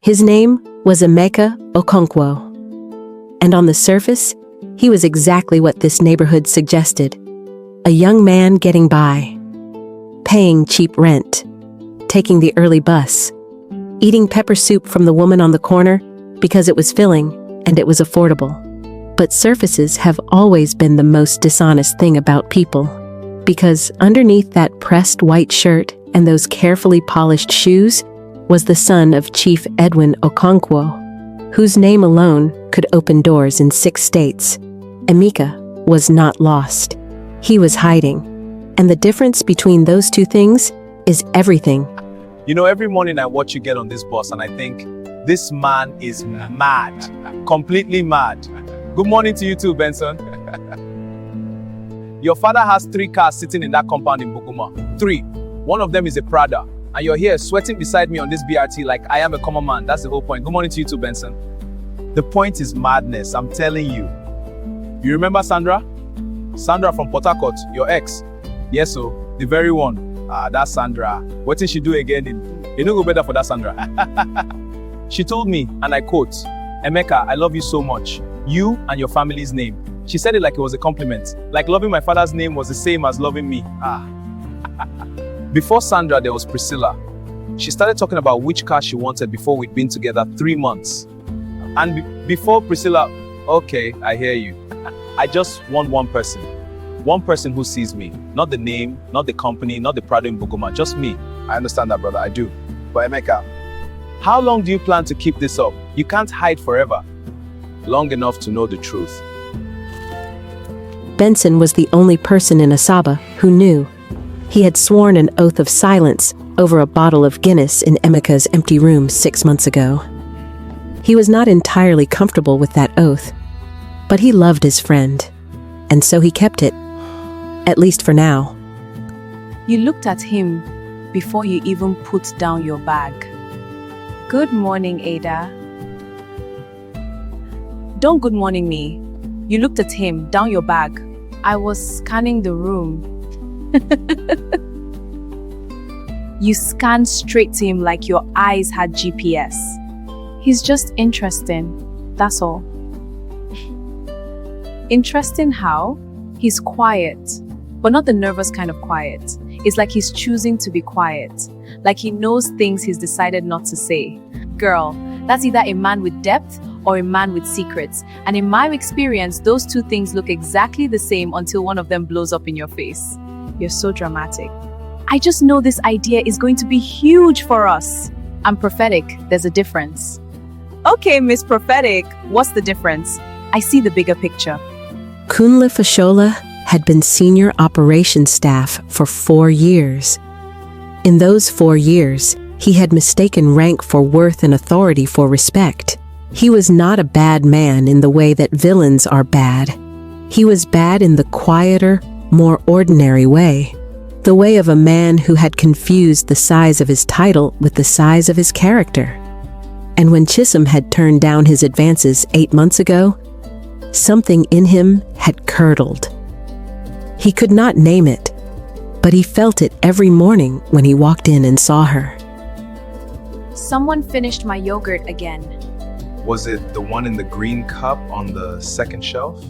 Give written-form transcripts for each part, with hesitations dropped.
His name was Emeka Okonkwo. And on the surface, he was exactly what this neighborhood suggested. A young man getting by, paying cheap rent, taking the early bus, eating pepper soup from the woman on the corner because it was filling and it was affordable. But surfaces have always been the most dishonest thing about people, because underneath that pressed white shirt and those carefully polished shoes was the son of Chief Edwin Okonkwo, whose name alone could open doors in 6 states. Emeka was not lost. He was hiding. And the difference between those two things is everything. You know, every morning I watch you get on this bus and I think, this man is mad. Completely mad. Good morning to you too, Benson. Your father has 3 cars sitting in that compound in Buguma. 3. One of them is a Prada. And you're here sweating beside me on this BRT like I am a common man. That's the whole point. Good morning to you too, Benson. The point is madness, I'm telling you. You remember Sandra? Sandra from Port Harcourt, your ex. Yes, so the very one. That's Sandra. What did she do again? It don't go better for that Sandra. She told me, and I quote, "Emeka, I love you so much. You and your family's name." She said it like it was a compliment. Like loving my father's name was the same as loving me. Before Sandra, there was Priscilla. She started talking about which car she wanted before we'd been together 3 months. And before Priscilla, okay, I hear you. I just want one person. One person who sees me. Not the name, not the company, not the Prado in Buguma, just me. I understand that, brother, I do. But Emeka, how long do you plan to keep this up? You can't hide forever. Long enough to know the truth. Benson was the only person in Asaba who knew. He had sworn an oath of silence over a bottle of Guinness in Emeka's empty room 6 months ago. He was not entirely comfortable with that oath, but he loved his friend, and so he kept it, at least for now. You looked at him before you even put down your bag. Good morning, Ada. Don't good morning me. You looked at him, down your bag. I was scanning the room. You scanned straight to him like your eyes had GPS. He's just interesting, that's all. Interesting how? He's quiet, but not the nervous kind of quiet. It's like he's choosing to be quiet, like he knows things he's decided not to say. Girl, that's either a man with depth or a man with secrets. And in my experience, those two things look exactly the same until one of them blows up in your face. You're so dramatic. I just know this idea is going to be huge for us. I'm prophetic, there's a difference. Okay, Miss Prophetic, what's the difference? I see the bigger picture. Kunle Fashola had been senior operations staff for 4 years. In those 4 years, he had mistaken rank for worth and authority for respect. He was not a bad man in the way that villains are bad. He was bad in the quieter, more ordinary way. The way of a man who had confused the size of his title with the size of his character. And when Chisom had turned down his advances 8 months ago, something in him had curdled. He could not name it, but he felt it every morning when he walked in and saw her. Someone finished my yogurt again. Was it the one in the green cup on the second shelf?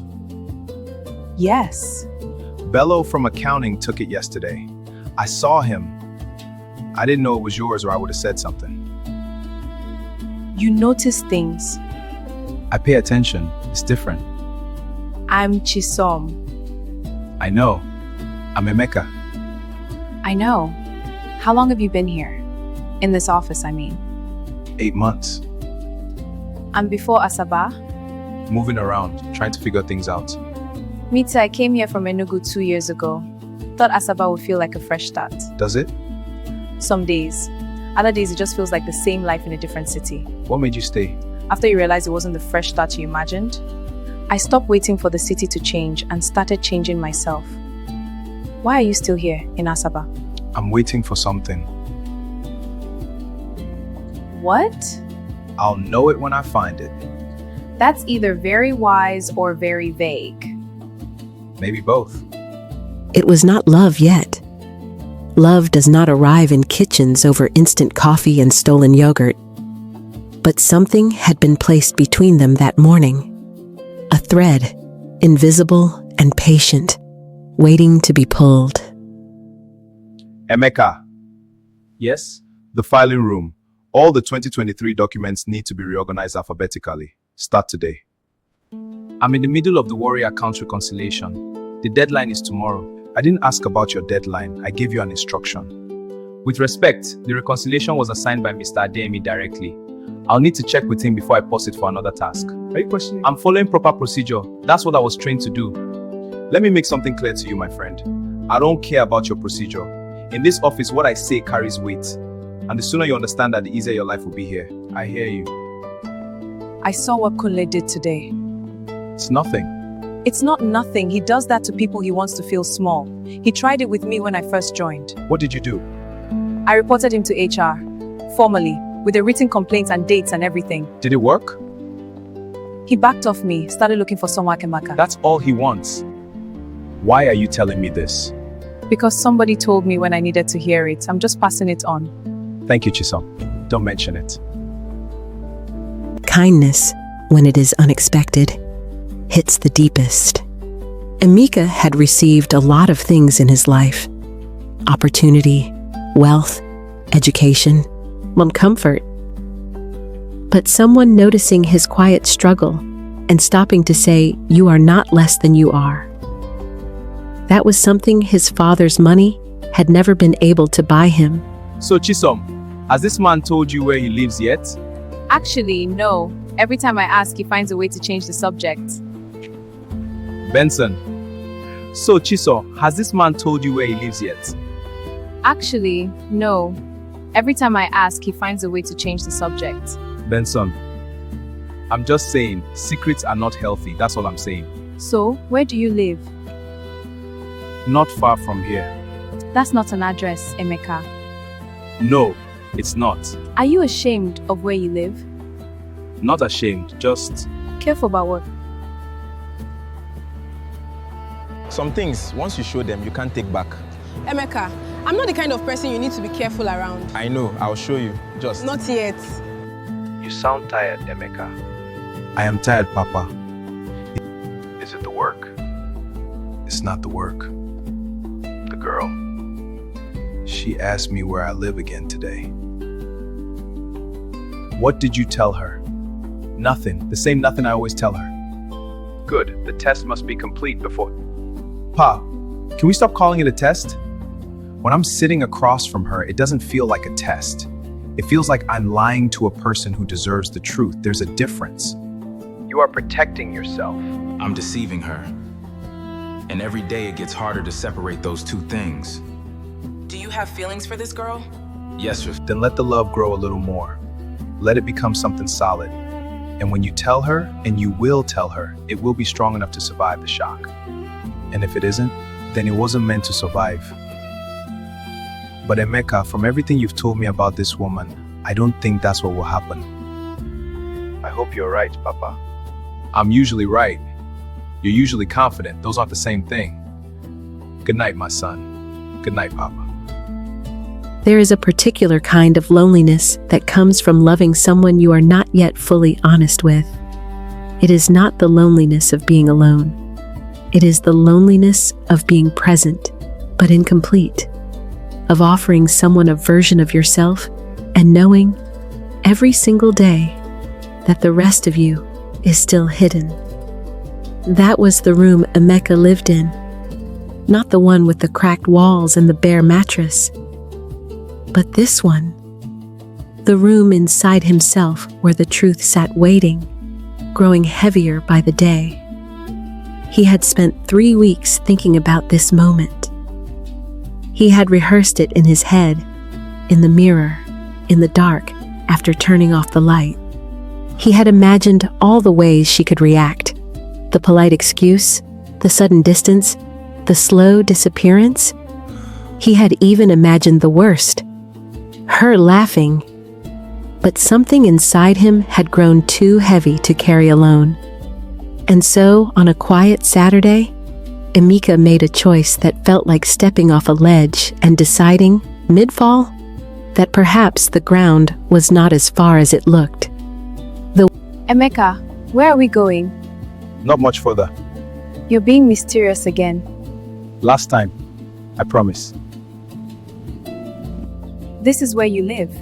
Yes. Bello from accounting took it yesterday. I saw him. I didn't know it was yours or I would have said something. You notice things. I pay attention. It's different. I'm Chisom. I know. I'm Emeka. I know. How long have you been here? In this office, I mean. 8 months. And before Asaba? Moving around, trying to figure things out. Me too, I came here from Enugu 2 years ago. Thought Asaba would feel like a fresh start. Does it? Some days. Other days, it just feels like the same life in a different city. What made you stay? After you realized it wasn't the fresh start you imagined, I stopped waiting for the city to change and started changing myself. Why are you still here in Asaba? I'm waiting for something. What? I'll know it when I find it. That's either very wise or very vague. Maybe both. It was not love yet. Love does not arrive in kitchens over instant coffee and stolen yogurt. But something had been placed between them that morning. A thread, invisible and patient, waiting to be pulled. Emeka. Yes? The filing room. All the 2023 documents need to be reorganized alphabetically. Start today. I'm in the middle of the Warrior Accounts reconciliation. The deadline is tomorrow. I didn't ask about your deadline. I gave you an instruction. With respect, the reconciliation was assigned by Mr. Adeyemi directly. I'll need to check with him before I post it for another task. Are you questioning? I'm following proper procedure. That's what I was trained to do. Let me make something clear to you, my friend. I don't care about your procedure. In this office, what I say carries weight. And the sooner you understand that, the easier your life will be here. I hear you. I saw what Kunle did today. It's nothing. It's not nothing. He does that to people he wants to feel small. He tried it with me when I first joined. What did you do? I reported him to HR, formally, with a written complaint and dates and everything. Did it work? He backed off me, started looking for someone Emeka. That's all he wants. Why are you telling me this? Because somebody told me when I needed to hear it. I'm just passing it on. Thank you, Chisom. Don't mention it. Kindness, when it is unexpected, hits the deepest. Emeka had received a lot of things in his life: opportunity, wealth, education, comfort. But someone noticing his quiet struggle and stopping to say, "You are not less than you are." That was something his father's money had never been able to buy him. So, Chisom, has this man told you where he lives yet? Actually, no. Every time I ask, he finds a way to change the subject. Benson. So, Chisom, has this man told you where he lives yet? Actually, no. Every time I ask, he finds a way to change the subject. Benson, I'm just saying, secrets are not healthy. That's all I'm saying. So, where do you live? Not far from here. That's not an address, Emeka. No, it's not. Are you ashamed of where you live? Not ashamed, just... Careful about what? Some things, once you show them, you can't take back. Emeka, I'm not the kind of person you need to be careful around. I know, I'll show you. Just. Not yet. You sound tired, Emeka. I am tired, Papa. Is it the work? It's not the work. The girl? She asked me where I live again today. What did you tell her? Nothing. The same nothing I always tell her. Good. The test must be complete before... Pa, can we stop calling it a test? When I'm sitting across from her, it doesn't feel like a test. It feels like I'm lying to a person who deserves the truth. There's a difference. You are protecting yourself. I'm deceiving her. And every day it gets harder to separate those two things. Do you have feelings for this girl? Yes, sir. Then let the love grow a little more. Let it become something solid. And when you tell her, and you will tell her, it will be strong enough to survive the shock. And if it isn't, then it wasn't meant to survive. But Emeka, from everything you've told me about this woman, I don't think that's what will happen. I hope you're right, Papa. I'm usually right. You're usually confident. Those aren't the same thing. Good night, my son. Good night, Papa. There is a particular kind of loneliness that comes from loving someone you are not yet fully honest with. It is not the loneliness of being alone. It is the loneliness of being present, but incomplete. Of offering someone a version of yourself and knowing every single day that the rest of you is still hidden. That was the room Emeka lived in. Not the one with the cracked walls and the bare mattress, but this one. The room inside himself where the truth sat waiting, growing heavier by the day. He had spent 3 weeks thinking about this moment. He had rehearsed it in his head, in the mirror, in the dark, after turning off the light. He had imagined all the ways she could react. The polite excuse, the sudden distance, the slow disappearance. He had even imagined the worst, her laughing. But something inside him had grown too heavy to carry alone. And so, on a quiet Saturday, Emeka made a choice that felt like stepping off a ledge and deciding, mid-fall, that perhaps the ground was not as far as it looked. Emeka, where are we going? Not much further. You're being mysterious again. Last time. I promise. This is where you live.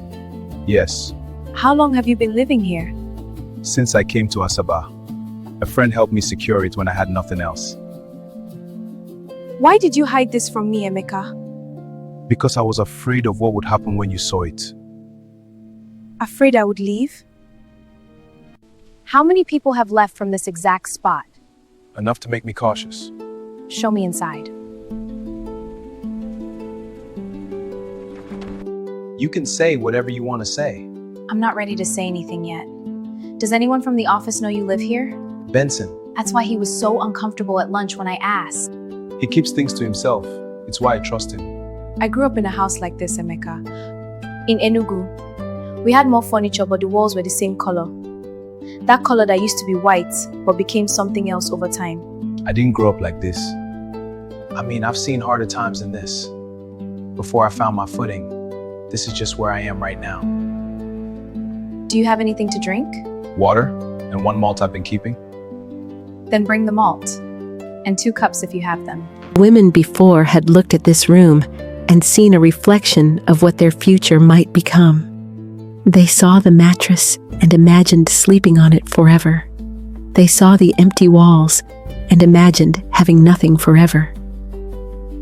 Yes. How long have you been living here? Since I came to Asaba. A friend helped me secure it when I had nothing else. Why did you hide this from me, Emeka? Because I was afraid of what would happen when you saw it. Afraid I would leave? How many people have left from this exact spot? Enough to make me cautious. Show me inside. You can say whatever you want to say. I'm not ready to say anything yet. Does anyone from the office know you live here? Benson. That's why he was so uncomfortable at lunch when I asked. He keeps things to himself. It's why I trust him. I grew up in a house like this, Emeka. In Enugu. We had more furniture, but the walls were the same color. That color that used to be white, but became something else over time. I didn't grow up like this. I mean, I've seen harder times than this. Before I found my footing, this is just where I am right now. Do you have anything to drink? Water and one malt I've been keeping. Then bring the malt. And 2 cups if you have them. Women before had looked at this room and seen a reflection of what their future might become. They saw the mattress and imagined sleeping on it forever. They saw the empty walls and imagined having nothing forever.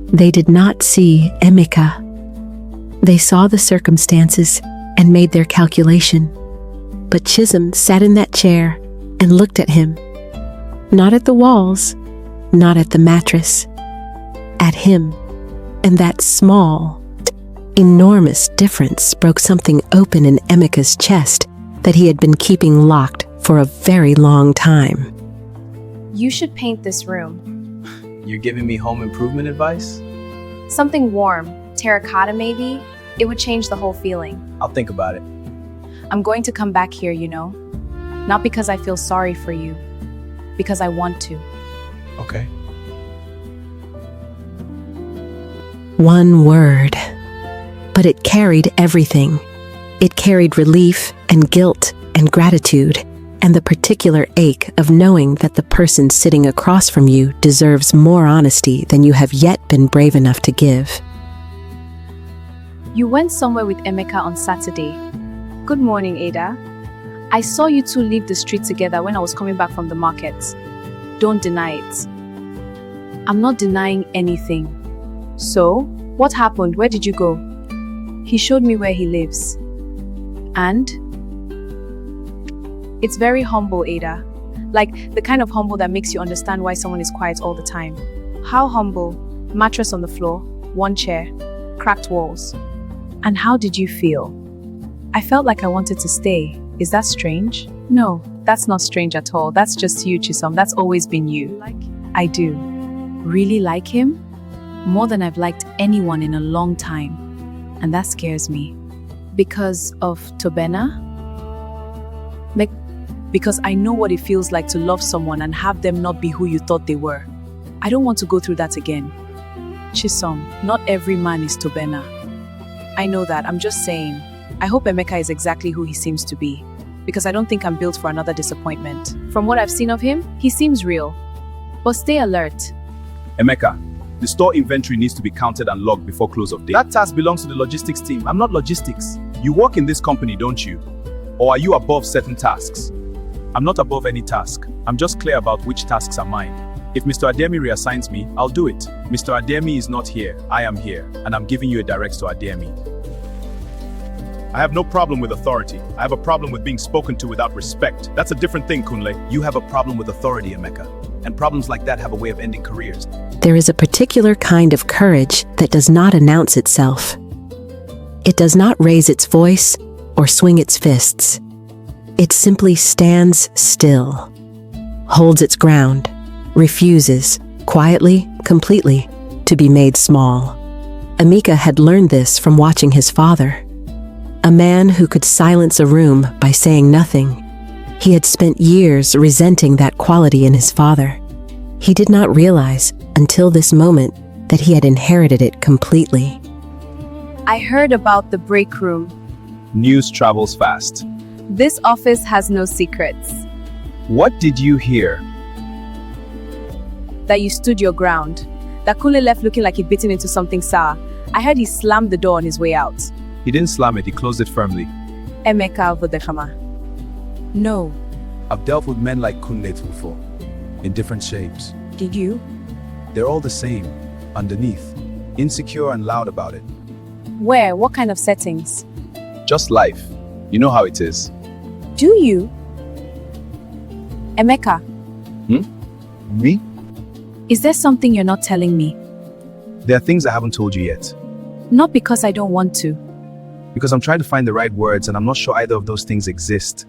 They did not see Emeka. They saw the circumstances and made their calculation. But Chisom sat in that chair and looked at him. Not at the walls, not at the mattress, at him. And that small, enormous difference broke something open in Emeka's chest that he had been keeping locked for a very long time. You should paint this room. You're giving me home improvement advice? Something warm, terracotta maybe. It would change the whole feeling. I'll think about it. I'm going to come back here, you know. Not because I feel sorry for you, because I want to. Okay. One word. But it carried everything. It carried relief and guilt and gratitude and the particular ache of knowing that the person sitting across from you deserves more honesty than you have yet been brave enough to give. You went somewhere with Emeka on Saturday. Good morning, Ada. I saw you two leave the street together when I was coming back from the market. Don't deny it. I'm not denying anything. So, what happened? Where did you go? He showed me where he lives. And? It's very humble, Ada. Like the kind of humble that makes you understand why someone is quiet all the time. How humble? Mattress on the floor, 1 chair, cracked walls. And how did you feel? I felt like I wanted to stay. Is that strange? No, that's not strange at all. That's just you, Chisom. That's always been you. I do. Really like him? More than I've liked anyone in a long time. And that scares me. Because of Tobena? Because I know what it feels like to love someone and have them not be who you thought they were. I don't want to go through that again. Chisom, not every man is Tobena. I know that, I'm just saying. I hope Emeka is exactly who he seems to be. Because I don't think I'm built for another disappointment. From what I've seen of him, he seems real. But stay alert. Emeka, the store inventory needs to be counted and logged before close of day. That task belongs to the logistics team. I'm not logistics. You work in this company, don't you? Or are you above certain tasks? I'm not above any task. I'm just clear about which tasks are mine. If Mr. Ademi reassigns me, I'll do it. Mr. Ademi is not here. I am here. And I'm giving you a direct to Ademi. I have no problem with authority. I have a problem with being spoken to without respect. That's a different thing, Kunle. You have a problem with authority, Emeka. And problems like that have a way of ending careers. There is a particular kind of courage that does not announce itself. It does not raise its voice or swing its fists. It simply stands still, holds its ground, refuses, quietly, completely, to be made small. Emeka had learned this from watching his father. A man who could silence a room by saying nothing. He had spent years resenting that quality in his father. He did not realize, until this moment, that he had inherited it completely. I heard about the break room. News travels fast. This office has no secrets. What did you hear? That you stood your ground. That Kunle left looking like he'd bitten into something sour. I heard he slammed the door on his way out. He didn't slam it, he closed it firmly. Emeka Vodekama. No. I've dealt with men like Kunle before, in different shapes. Did you? They're all the same, underneath, insecure and loud about it. Where? What kind of settings? Just life. You know how it is. Do you? Emeka, Me? is there something you're not telling me? There are things I haven't told you yet. Not because I don't want to. Because I'm trying to find the right words and I'm not sure either of those things exist.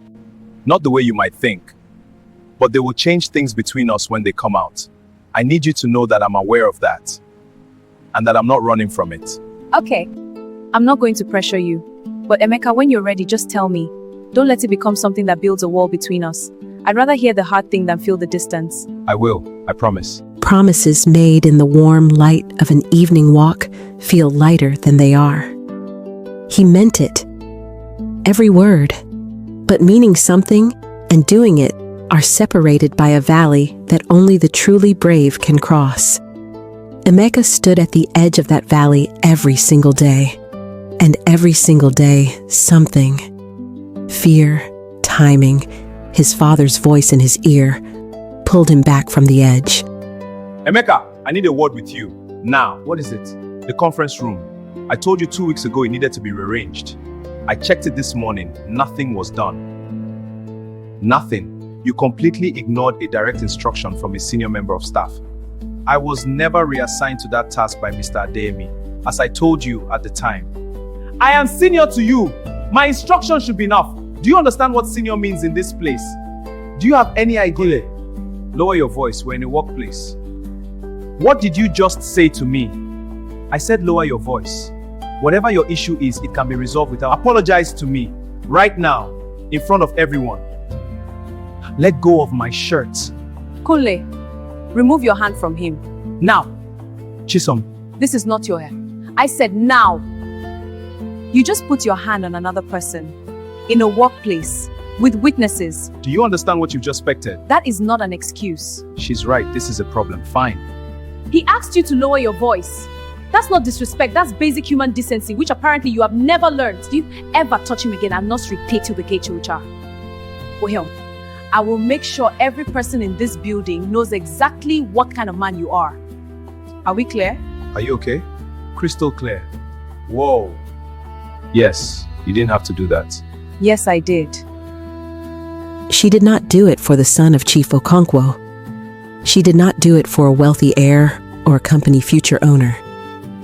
Not the way you might think. But they will change things between us when they come out. I need you to know that I'm aware of that. And that I'm not running from it. Okay. I'm not going to pressure you. But Emeka, when you're ready, just tell me. Don't let it become something that builds a wall between us. I'd rather hear the hard thing than feel the distance. I will, I promise. Promises made in the warm light of an evening walk feel lighter than they are. He meant it. Every word. But meaning something and doing it are separated by a valley that only the truly brave can cross. Emeka stood at the edge of that valley every single day. And every single day, something. Fear, timing, his father's voice in his ear, pulled him back from the edge. Emeka, I need a word with you. Now. What is it? The conference room. I told you 2 weeks ago it needed to be rearranged. I checked it this morning. Nothing was done. Nothing. You completely ignored a direct instruction from a senior member of staff. I was never reassigned to that task by Mr. Adeyemi, as I told you at the time. I am senior to you. My instruction should be enough. Do you understand what senior means in this place? Do you have any idea? Lower your voice. We're in a workplace. What did you just say to me? I said lower your voice. Whatever your issue is, it can be resolved without. Apologize to me. Right now. In front of everyone. Let go of my shirt. Kunle, remove your hand from him. Now. Chisom. This is not your hair. I said now. You just put your hand on another person. In a workplace. With witnesses. Do you understand what you've just spected? That is not an excuse. She's right. This is a problem. Fine. He asked you to lower your voice. That's not disrespect. That's basic human decency, which apparently you have never learned. Do you ever touch him again and not repeat to the Kechucha? Well, I will make sure every person in this building knows exactly what kind of man you are. Are we clear? Are you okay? Crystal clear. Whoa. Yes, you didn't have to do that. Yes, I did. She did not do it for the son of Chief Okonkwo. She did not do it for a wealthy heir or a company future owner.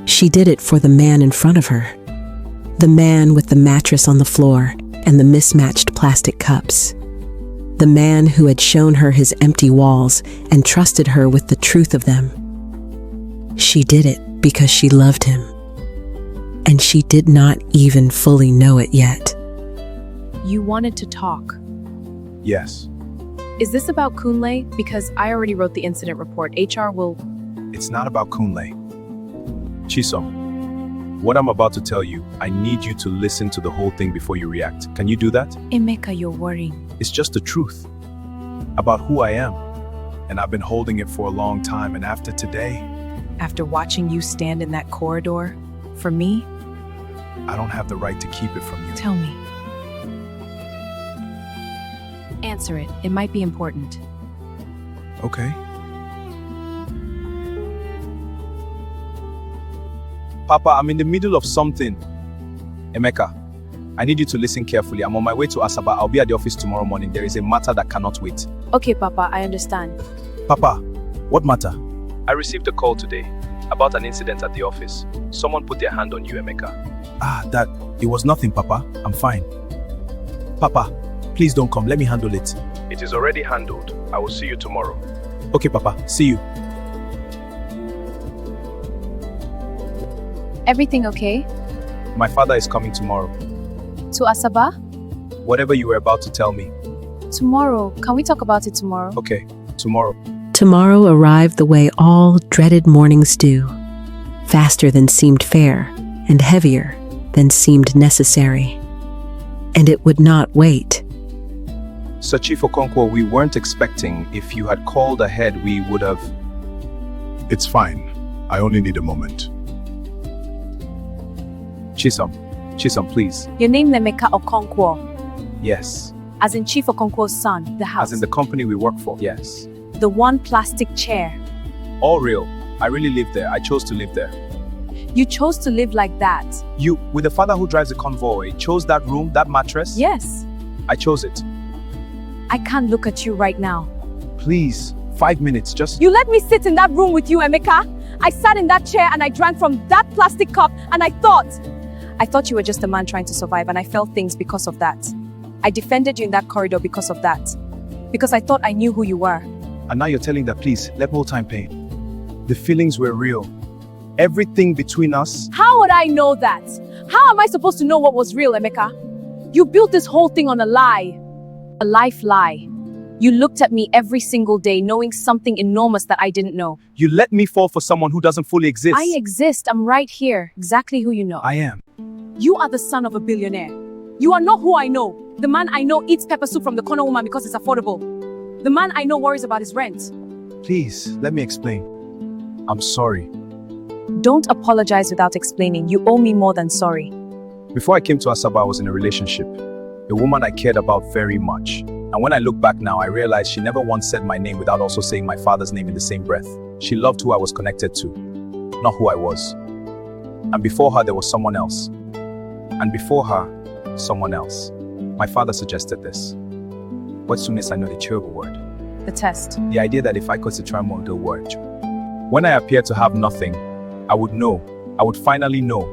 She did it for the man in front of her. The man with the mattress on the floor and the mismatched plastic cups. The man who had shown her his empty walls and trusted her with the truth of them. She did it because she loved him. And she did not even fully know it yet. You wanted to talk. Yes. Is this about Kunle? Because I already wrote the incident report. HR will... It's not about Kunle. Chisom, what I'm about to tell you, I need you to listen to the whole thing before you react. Can you do that? Emeka, you're worrying. It's just the truth. About who I am. And I've been holding it for a long time, and after today... After watching you stand in that corridor, for me... I don't have the right to keep it from you. Tell me. Answer it. It might be important. Okay. Papa, I'm in the middle of something. Emeka, I need you to listen carefully. I'm on my way to Asaba. I'll be at the office tomorrow morning. There is a matter that cannot wait. Okay, Papa, I understand. Papa, what matter? I received a call today about an incident at the office. Someone put their hand on you, Emeka. Dad, it was nothing, Papa. I'm fine. Papa, please don't come. Let me handle it. It is already handled. I will see you tomorrow. Okay, Papa. See you. Everything okay? My father is coming tomorrow. To Asaba? Whatever you were about to tell me. Tomorrow. Can we talk about it tomorrow? Okay, tomorrow. Tomorrow arrived the way all dreaded mornings do. Faster than seemed fair, and heavier than seemed necessary. And it would not wait. Sir Chief Okonkwo, we weren't expecting. If you had called ahead, we would have... It's fine. I only need a moment. Chisom, please. Your name Emeka Okonkwo, Yes. as in Chief Okonkwo's son, the house. As in the company we work for. Yes. The one plastic chair. All real. I really lived there. I chose to live there. You chose to live like that. You, with the father who drives the convoy, chose that room, that mattress? Yes. I chose it. I can't look at you right now. Please, 5 minutes, just... You let me sit in that room with you, Emeka. I sat in that chair and I drank from that plastic cup and I thought you were just a man trying to survive, and I felt things because of that. I defended you in that corridor because of that. Because I thought I knew who you were. And now you're telling that, please, let me hold time pain. The feelings were real. Everything between us. How would I know that? How am I supposed to know what was real, Emeka? You built this whole thing on a lie. A life lie. You looked at me every single day knowing something enormous that I didn't know. You let me fall for someone who doesn't fully exist. I exist. I'm right here. Exactly who you know. I am. You are the son of a billionaire. You are not who I know. The man I know eats pepper soup from the corner woman because it's affordable. The man I know worries about his rent. Please, let me explain. I'm sorry. Don't apologize without explaining. You owe me more than sorry. Before I came to Asaba, I was in a relationship. A woman I cared about very much. And when I look back now, I realize she never once said my name without also saying my father's name in the same breath. She loved who I was connected to, not who I was. And before her, there was someone else. And before her, someone else. My father suggested this. What soon as I know the terrible word? The test. The idea that if I could try more the word. When I appeared to have nothing, I would know. I would finally know.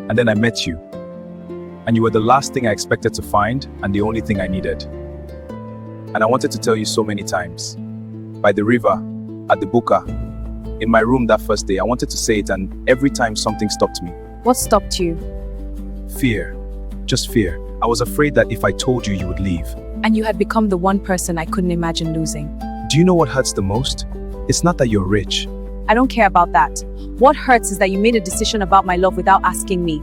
And then I met you. And you were the last thing I expected to find and the only thing I needed. And I wanted to tell you so many times. By the river, at the buka, in my room that first day, I wanted to say it, and every time something stopped me. What stopped you? Fear. Just fear. I was afraid that if I told you, you would leave. And you had become the one person I couldn't imagine losing. Do you know what hurts the most? It's not that you're rich. I don't care about that. What hurts is that you made a decision about my love without asking me.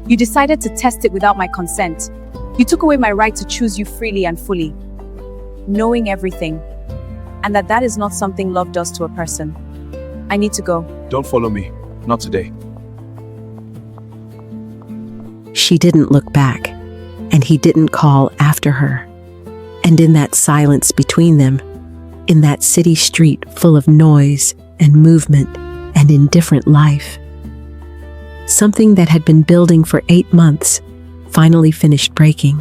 You decided to test it without my consent. You took away my right to choose you freely and fully, knowing everything, and that is not something love does to a person. I need to go. Don't follow me. Not today. She didn't look back, and he didn't call after her. And in that silence between them, in that city street full of noise and movement and indifferent life, something that had been building for 8 months finally finished breaking.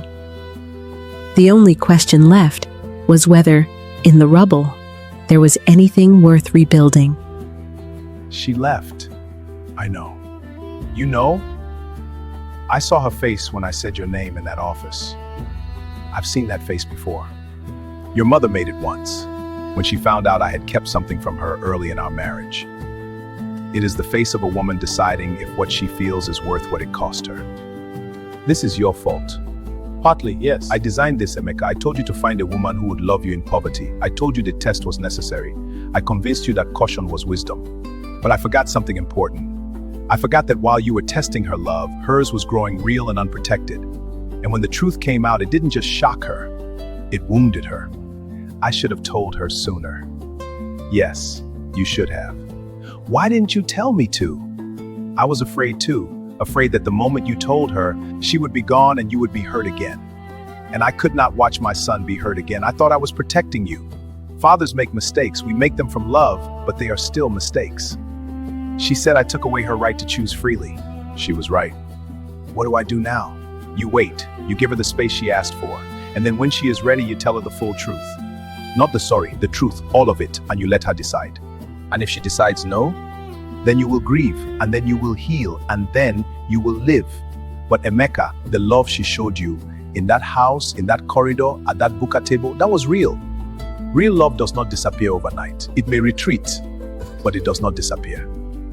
The only question left was whether, in the rubble, there was anything worth rebuilding. She left. I know. You know? I saw her face when I said your name in that office. I've seen that face before. Your mother made it once, when she found out I had kept something from her early in our marriage. It is the face of a woman deciding if what she feels is worth what it cost her. This is your fault. Partly, yes. I designed this, Emeka. I told you to find a woman who would love you in poverty. I told you the test was necessary. I convinced you that caution was wisdom. But I forgot something important. I forgot that while you were testing her love, hers was growing real and unprotected. And when the truth came out, it didn't just shock her, it wounded her. I should have told her sooner. Yes, you should have. Why didn't you tell me to? I was afraid too. Afraid that the moment you told her, she would be gone and you would be hurt again. And I could not watch my son be hurt again. I thought I was protecting you. Fathers make mistakes. We make them from love, but they are still mistakes. She said I took away her right to choose freely. She was right. What do I do now? You wait. You give her the space she asked for. And then when she is ready, you tell her the full truth. Not the sorry, the truth, all of it, and you let her decide. And if she decides no, then you will grieve, and then you will heal, and then you will live. But Emeka, the love she showed you, in that house, in that corridor, at that buka table, that was real. Real love does not disappear overnight. It may retreat, but it does not disappear.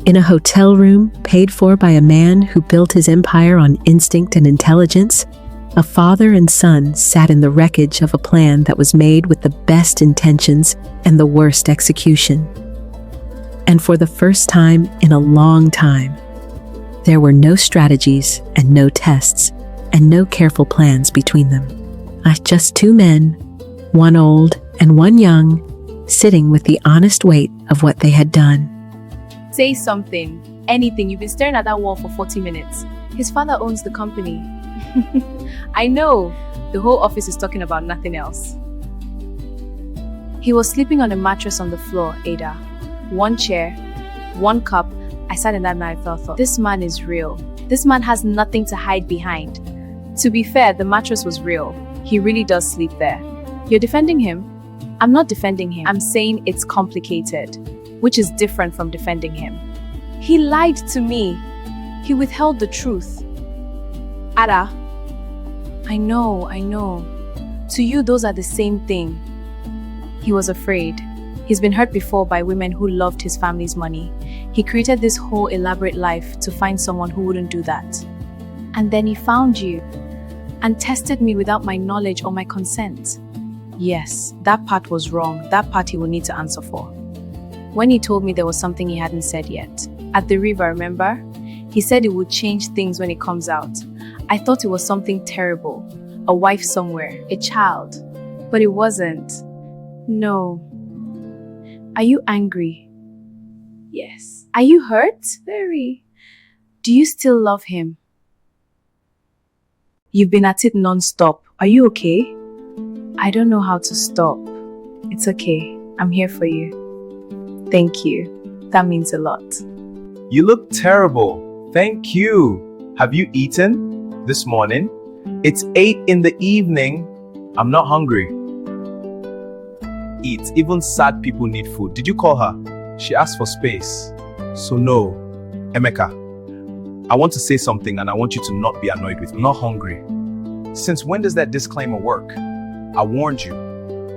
In a hotel room paid for by a man who built his empire on instinct and intelligence, a father and son sat in the wreckage of a plan that was made with the best intentions and the worst execution. And for the first time in a long time, there were no strategies and no tests and no careful plans between them. Just two men one old and one young, sitting with the honest weight of what they had done. Say something. Anything. You've been staring at that wall for 40 minutes. His father owns the company. I know. The whole office is talking about nothing else. He was sleeping on a mattress on the floor, Ada. One chair, one cup. I sat in that and I thought, this man is real. This man has nothing to hide behind. To be fair, the mattress was real. He really does sleep there. You're defending him? I'm not defending him. I'm saying it's complicated, which is different from defending him. He lied to me. He withheld the truth. Ada, I know. To you, those are the same thing. He was afraid. He's been hurt before by women who loved his family's money. He created this whole elaborate life to find someone who wouldn't do that. And then he found you and tested me without my knowledge or my consent. Yes, that part was wrong. That part he will need to answer for. When he told me there was something he hadn't said yet. At the river, remember? He said it would change things when it comes out. I thought it was something terrible. A wife somewhere, a child. But it wasn't. No. Are you angry? Yes. Are you hurt? Very. Do you still love him? You've been at it non-stop. Are you okay? I don't know how to stop. It's okay. I'm here for you. Thank you. That means a lot. You look terrible. Thank you. Have you eaten this morning? It's 8 in the evening. I'm not hungry. Eat. Even sad people need food. Did you call her? She asked for space. So no. Emeka, I want to say something and I want you to not be annoyed with me. I'm not hungry. Since when does that disclaimer work? I warned you.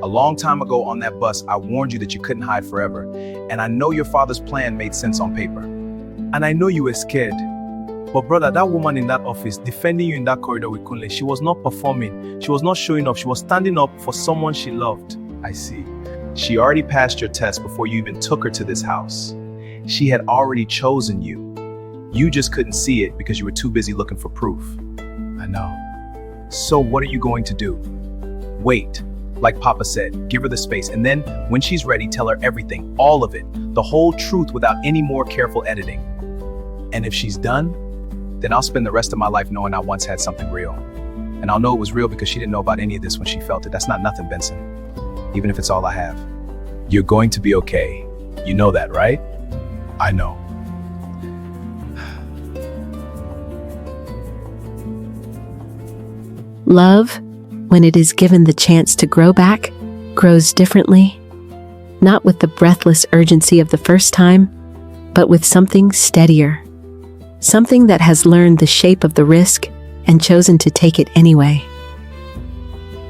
A long time ago on that bus, I warned you that you couldn't hide forever. And I know your father's plan made sense on paper. And I know you were scared. But brother, that woman in that office, defending you in that corridor with Kunle, she was not performing. She was not showing up. She was standing up for someone she loved. I see. She already passed your test before you even took her to this house. She had already chosen you. You just couldn't see it because you were too busy looking for proof. I know. So what are you going to do? Wait. Like Papa said, give her the space, and then when she's ready, tell her everything, all of it, the whole truth without any more careful editing. And if she's done, then I'll spend the rest of my life knowing I once had something real. And I'll know it was real because she didn't know about any of this when she felt it. That's not nothing, Benson. Even if it's all I have. You're going to be okay. You know that, right? I know. Love, when it is given the chance to grow back, grows differently. Not with the breathless urgency of the first time, but with something steadier. Something that has learned the shape of the risk and chosen to take it anyway.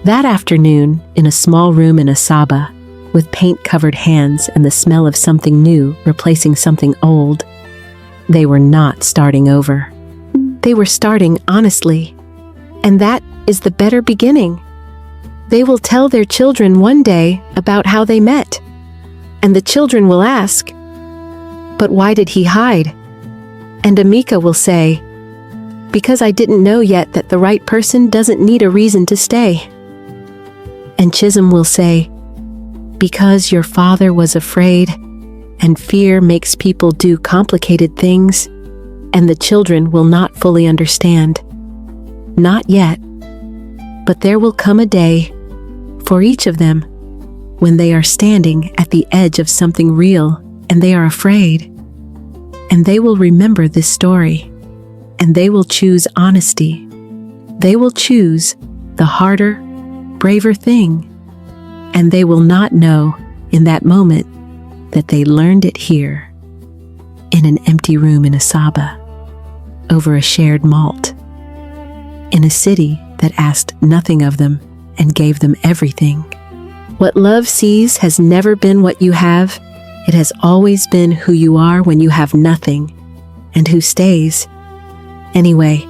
That afternoon, in a small room in Asaba, with paint-covered hands and the smell of something new replacing something old, they were not starting over. They were starting honestly. And that is the better beginning. They will tell their children one day about how they met. And the children will ask, "But why did he hide?" And Emeka will say, "Because I didn't know yet that the right person doesn't need a reason to stay." And Chisom will say, "Because your father was afraid, and fear makes people do complicated things, and the children will not fully understand. Not yet. But there will come a day, for each of them, when they are standing at the edge of something real and they are afraid. And they will remember this story, and they will choose honesty. They will choose the harder, braver thing, and they will not know in that moment that they learned it here, in an empty room in Asaba, over a shared malt, in a city that asked nothing of them and gave them everything. What love sees has never been what you have. It has always been who you are when you have nothing, and who stays. Anyway,